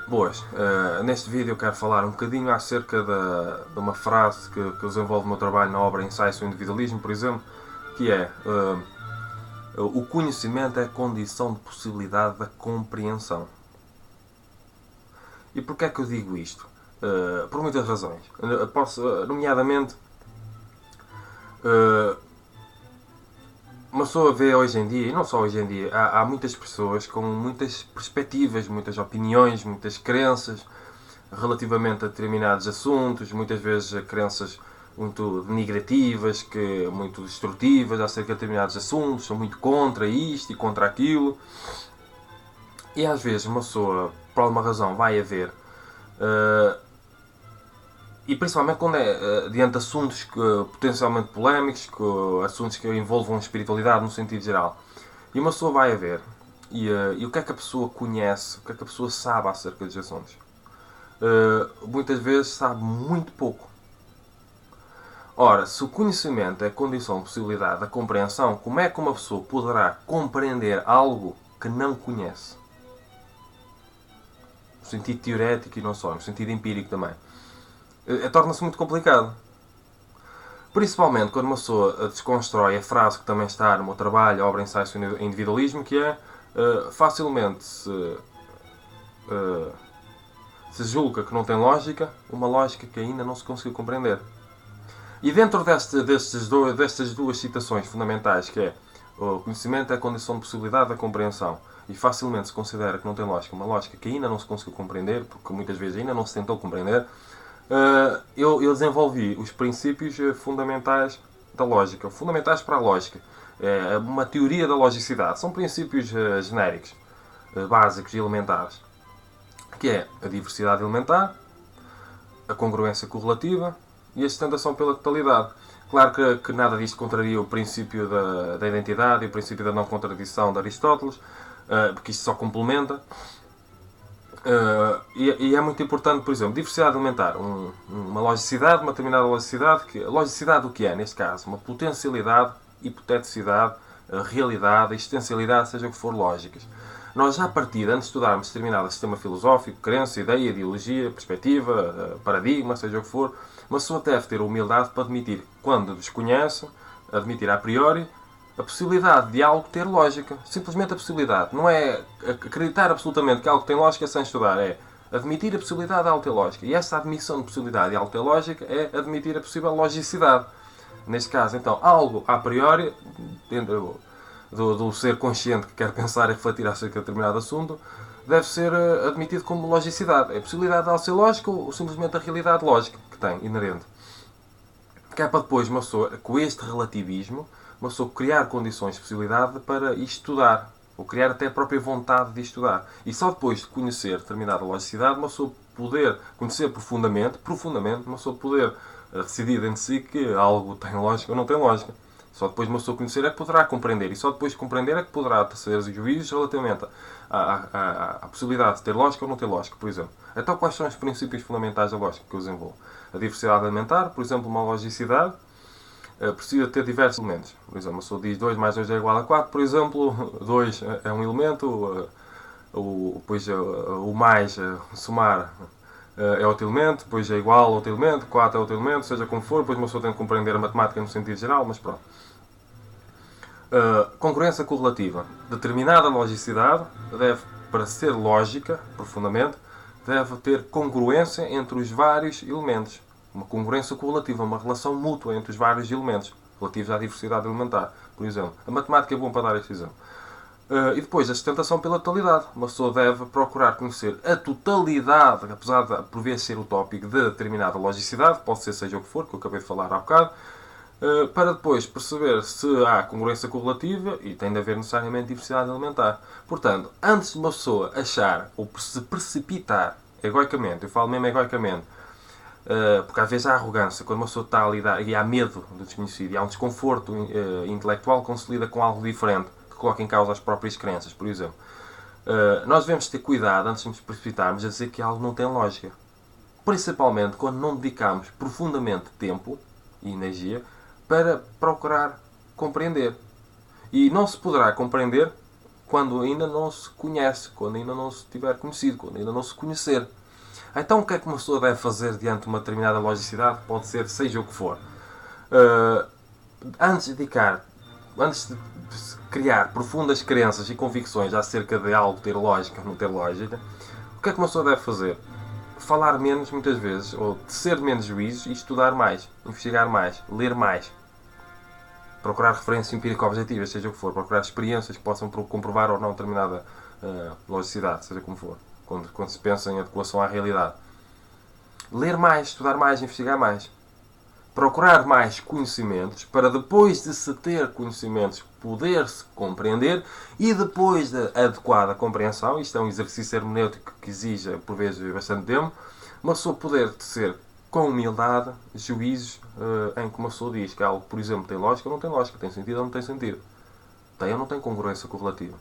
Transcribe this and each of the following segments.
Boas, neste vídeo eu quero falar um bocadinho acerca de uma frase que desenvolve o meu trabalho na obra Ensaios sobre o Individualismo, por exemplo, que é o conhecimento é a condição de possibilidade da compreensão. E porquê é que eu digo isto? Por muitas razões. Nomeadamente, uma pessoa vê hoje em dia, e não só hoje em dia, há muitas pessoas com muitas perspectivas, muitas opiniões, muitas crenças relativamente a determinados assuntos, muitas vezes crenças muito denigrativas, muito destrutivas acerca de determinados assuntos, são muito contra isto e contra aquilo. E às vezes uma pessoa, por alguma razão, vai a ver, e principalmente quando é diante de assuntos potencialmente polémicos, assuntos que envolvam espiritualidade no sentido geral. E uma pessoa vai a ver, e o que é que a pessoa conhece, o que é que a pessoa sabe acerca dos assuntos? Muitas vezes sabe muito pouco. Ora, se o conhecimento é a condição de possibilidade da compreensão, como é que uma pessoa poderá compreender algo que não conhece? No sentido teorético e não só, no sentido empírico também. Torna-se muito complicado. Principalmente quando uma pessoa desconstrói a frase que também está no meu trabalho, obra Ensaio sobre o Individualismo, que é facilmente se julga que não tem lógica, uma lógica que ainda não se conseguiu compreender. E dentro destas duas citações fundamentais, que é o conhecimento é a condição de possibilidade da compreensão, e facilmente se considera que não tem lógica, uma lógica que ainda não se conseguiu compreender, porque muitas vezes ainda não se tentou compreender, eu desenvolvi os princípios fundamentais da lógica, fundamentais para a lógica. É uma teoria da logicidade. São princípios genéricos, básicos e elementares, que é a diversidade elementar, a congruência correlativa e a sustentação pela totalidade. Claro que nada disto contraria o princípio da identidade e o princípio da não contradição de Aristóteles, porque isto só complementa. E é muito importante, por exemplo, diversidade elementar, uma logicidade, uma determinada logicidade. A logicidade o que é, neste caso? Uma potencialidade, hipoteticidade, realidade, existencialidade, seja o que for, lógicas. Nós, já a partir, antes de estudarmos determinado sistema filosófico, crença, ideia, ideologia, perspectiva, paradigma, seja o que for, uma pessoa deve ter a humildade para admitir, quando desconhece, admitir a priori, a possibilidade de algo ter lógica. Simplesmente a possibilidade. Não é acreditar absolutamente que algo tem lógica sem estudar. É admitir a possibilidade de algo ter lógica. E essa admissão de possibilidade de algo ter lógica é admitir a possível logicidade. Neste caso, então, algo a priori, dentro do ser consciente que quer pensar e refletir acerca de determinado assunto, deve ser admitido como logicidade. É a possibilidade de algo ser lógico ou simplesmente a realidade lógica que tem, inerente. Que é para depois uma pessoa, com este relativismo, uma pessoa criar condições de possibilidade para estudar, ou criar até a própria vontade de estudar. E só depois de conhecer determinada logicidade, uma pessoa poder conhecer profundamente, uma pessoa poder decidir dentro de si que algo tem lógica ou não tem lógica. Só depois de uma pessoa conhecer é que poderá compreender. E só depois de compreender é que poderá ter juízos relativamente à possibilidade de ter lógica ou não ter lógica, por exemplo. Então, quais são os princípios fundamentais da lógica que eu desenvolvo? A diversidade elementar, por exemplo, uma logicidade, precisa ter diversos elementos. Por exemplo, a pessoa diz 2 mais 2 é igual a 4, por exemplo, 2 é um elemento, depois o mais, somar, é outro elemento, depois é igual a outro elemento, 4 é outro elemento, seja como for, depois uma pessoa tem que compreender a matemática no sentido geral, mas pronto. Congruência correlativa. Determinada logicidade deve, para ser lógica, profundamente, deve ter congruência entre os vários elementos. Uma congruência correlativa, uma relação mútua entre os vários elementos relativos à diversidade elementar, por exemplo. A matemática é bom para dar este exemplo. E depois, a sustentação pela totalidade. Uma pessoa deve procurar conhecer a totalidade, apesar de por vezes ser utópico, de determinada logicidade, pode ser seja o que for, que eu acabei de falar há bocado, para depois perceber se há congruência correlativa e tem de haver necessariamente diversidade elementar. Portanto, antes de uma pessoa achar ou se precipitar egoicamente, eu falo mesmo egoicamente, porque às vezes há arrogância, quando uma pessoa está a lidar e há medo do desconhecido, e há um desconforto intelectual quando se lida com algo diferente, que coloca em causa as próprias crenças, por exemplo. Nós devemos ter cuidado antes de nos precipitarmos a dizer que algo não tem lógica. Principalmente quando não dedicamos profundamente tempo e energia para procurar compreender. E não se poderá compreender quando ainda não se conhece, quando ainda não se tiver conhecido, quando ainda não se conhecer. Então o que é que uma pessoa deve fazer diante de uma determinada logicidade? Pode ser seja o que for. Antes de criar profundas crenças e convicções acerca de algo ter lógica ou não ter lógica, o que é que uma pessoa deve fazer? Falar menos, muitas vezes, ou tecer menos juízos e estudar mais, investigar mais, ler mais. Procurar referências empírico-objetivas, seja o que for. Procurar experiências que possam comprovar ou não determinada logicidade, seja como for. Quando se pensa em adequação à realidade. Ler mais, estudar mais, investigar mais. Procurar mais conhecimentos para depois de se ter conhecimentos poder-se compreender e depois da adequada compreensão, isto é um exercício hermenêutico que exige por vezes bastante tempo, uma pessoa poder ser com humildade juízos em que uma pessoa diz que algo, por exemplo, tem lógica ou não tem lógica, tem sentido ou não tem sentido, tem ou não tem congruência correlativa.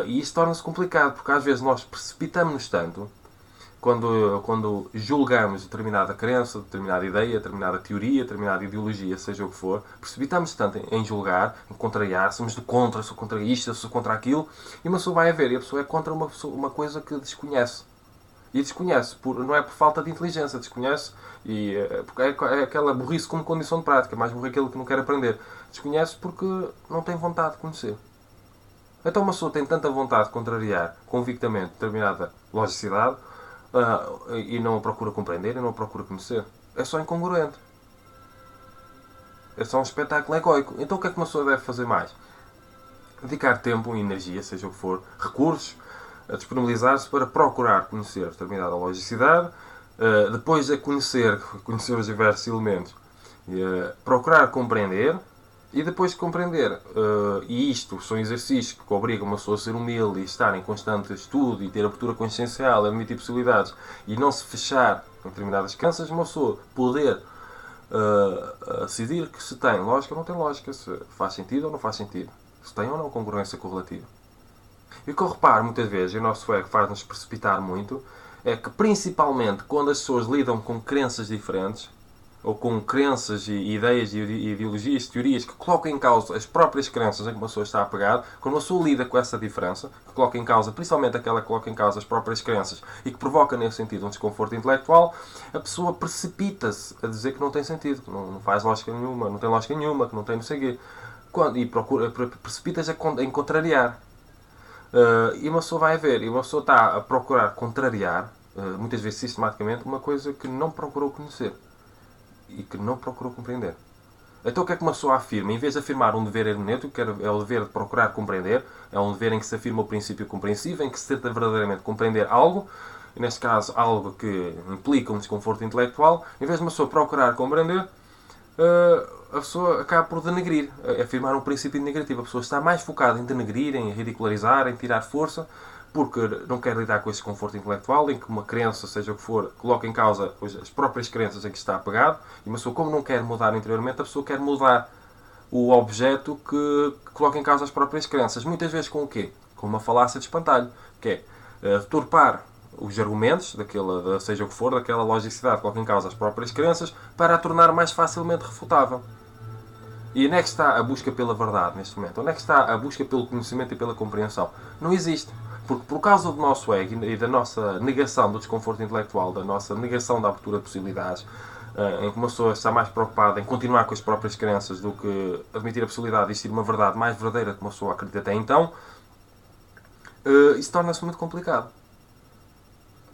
E isto torna-se complicado porque às vezes nós precipitamos-nos tanto quando julgamos determinada crença, determinada ideia, determinada teoria, determinada ideologia, seja o que for, precipitamos tanto em julgar, em contrariar, somos de contra, sou contra isto, sou contra aquilo, e uma pessoa vai a ver, e a pessoa é contra uma coisa que desconhece. E desconhece, não é por falta de inteligência, desconhece, porque é aquela burrice como condição de prática, mais burro aquele que não quer aprender. Desconhece porque não tem vontade de conhecer. Então uma pessoa tem tanta vontade de contrariar convictamente determinada logicidade, e não a procura compreender e não a procura conhecer. É só incongruente. É só um espetáculo egóico. Então o que é que uma pessoa deve fazer mais? Dedicar tempo e energia, seja o que for, recursos, a disponibilizar-se para procurar conhecer determinada logicidade, depois de conhecer os diversos elementos, procurar compreender, e depois de compreender, e isto são exercícios que obrigam uma pessoa a ser humilde e estar em constante estudo e ter abertura consciencial, admitir possibilidades e não se fechar em determinadas crenças, uma pessoa poder decidir que se tem lógica ou não tem lógica, se faz sentido ou não faz sentido, se tem ou não congruência correlativa. E o que eu reparo muitas vezes, e o nosso ego faz-nos precipitar muito, é que principalmente quando as pessoas lidam com crenças diferentes, ou com crenças e ideias e ideologias, teorias que colocam em causa as próprias crenças em que uma pessoa está apegada, quando uma pessoa lida com essa diferença, que coloca em causa, principalmente aquela que coloca em causa as próprias crenças e que provoca nesse sentido um desconforto intelectual, a pessoa precipita-se a dizer que não tem sentido, que não faz lógica nenhuma, não tem lógica nenhuma, que não tem não sei o quê. E precipita-se em contrariar. E uma pessoa vai ver, e uma pessoa está a procurar contrariar, muitas vezes sistematicamente, uma coisa que não procurou conhecer e que não procurou compreender. Então o que é que uma pessoa afirma? Em vez de afirmar um dever hermenêutico, que é o dever de procurar compreender, é um dever em que se afirma o princípio compreensivo, em que se tenta verdadeiramente compreender algo, e neste caso algo que implica um desconforto intelectual, em vez de uma pessoa procurar compreender, a pessoa acaba por denegrir, afirmar um princípio negativo. A pessoa está mais focada em denegrir, em ridicularizar, em tirar força, porque não quer lidar com esse desconforto intelectual, em que uma crença, seja o que for, coloca em causa as próprias crenças em que está apegado, e uma pessoa, como não quer mudar interiormente, a pessoa quer mudar o objeto que coloca em causa as próprias crenças. Muitas vezes com o quê? Com uma falácia de espantalho, que é deturpar os argumentos, seja o que for, daquela logicidade que coloca em causa as próprias crenças, para a tornar mais facilmente refutável. E onde é que está a busca pela verdade neste momento? Onde é que está a busca pelo conhecimento e pela compreensão? Não existe. Porque por causa do nosso ego e da nossa negação do desconforto intelectual, da nossa negação da abertura de possibilidades, em que uma pessoa está mais preocupada em continuar com as próprias crenças do que admitir a possibilidade de existir uma verdade mais verdadeira que uma pessoa acredita até então, isso torna-se muito complicado.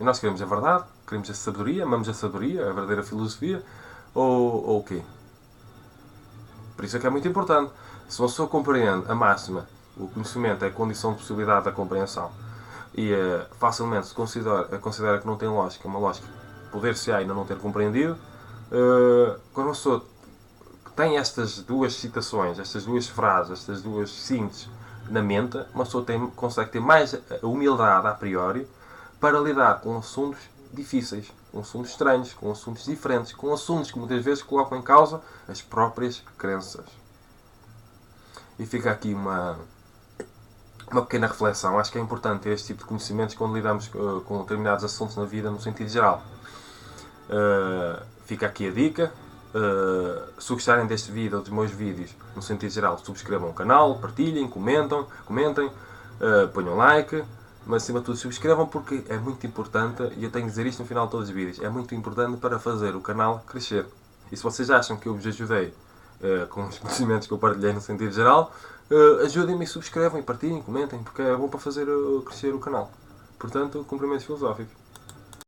E nós queremos a verdade, queremos a sabedoria, amamos a sabedoria, a verdadeira filosofia, ou o quê? Por isso é que é muito importante. Se uma pessoa compreende a máxima, o conhecimento é a condição de possibilidade da compreensão, e facilmente se considera que não tem lógica, uma lógica poder-se-á ainda não ter compreendido, quando uma pessoa tem estas duas citações, estas duas frases, estas duas síntese na mente, uma pessoa consegue ter mais humildade a priori para lidar com assuntos difíceis, com assuntos estranhos, com assuntos diferentes, com assuntos que muitas vezes colocam em causa as próprias crenças. E fica aqui uma pequena reflexão. Acho que é importante ter este tipo de conhecimentos quando lidamos com determinados assuntos na vida no sentido geral. Fica aqui a dica. Se gostarem deste vídeo ou dos meus vídeos, no sentido geral, subscrevam o canal, partilhem, comentem, ponham like, mas acima de tudo subscrevam, porque é muito importante, e eu tenho de dizer isto no final de todos os vídeos, é muito importante para fazer o canal crescer. E se vocês acham que eu vos ajudei com os conhecimentos que eu partilhei no sentido geral, ajudem-me e subscrevam e partilhem, comentem, porque é bom para fazer crescer o canal. Portanto, cumprimentos filosóficos.